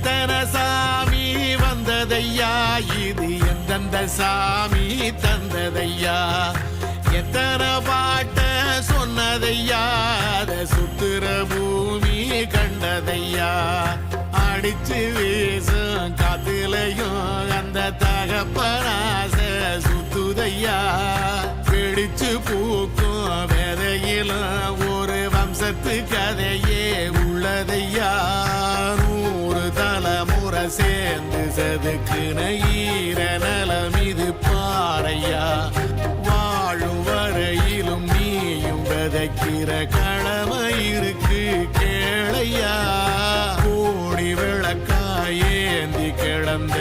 எத்தனை சாமி வந்ததையா, இது எந்தெந்த சாமி தந்ததையா, எத்தனை பாட்ட சொன்னதையா, அத சுத்துற பூமி கண்டதையா, அடிச்சு வீசும் காத்துலையும் அந்த தகப்பனாச சுத்துதையா, பிடிச்சு பூக்கும் வேதையிலும் ஒரு வம்சத்து கதையே உள்ளதையா, 100 தலைமுறை சேர்ந்து செதுக்குன ஈர நலம் இது பாறையா, வாழும் வரையிலும் நீயும் விதைக்கிற கடமை இருக்கு கேளையா, கோடி விளக்காயேந்தி கிடந்த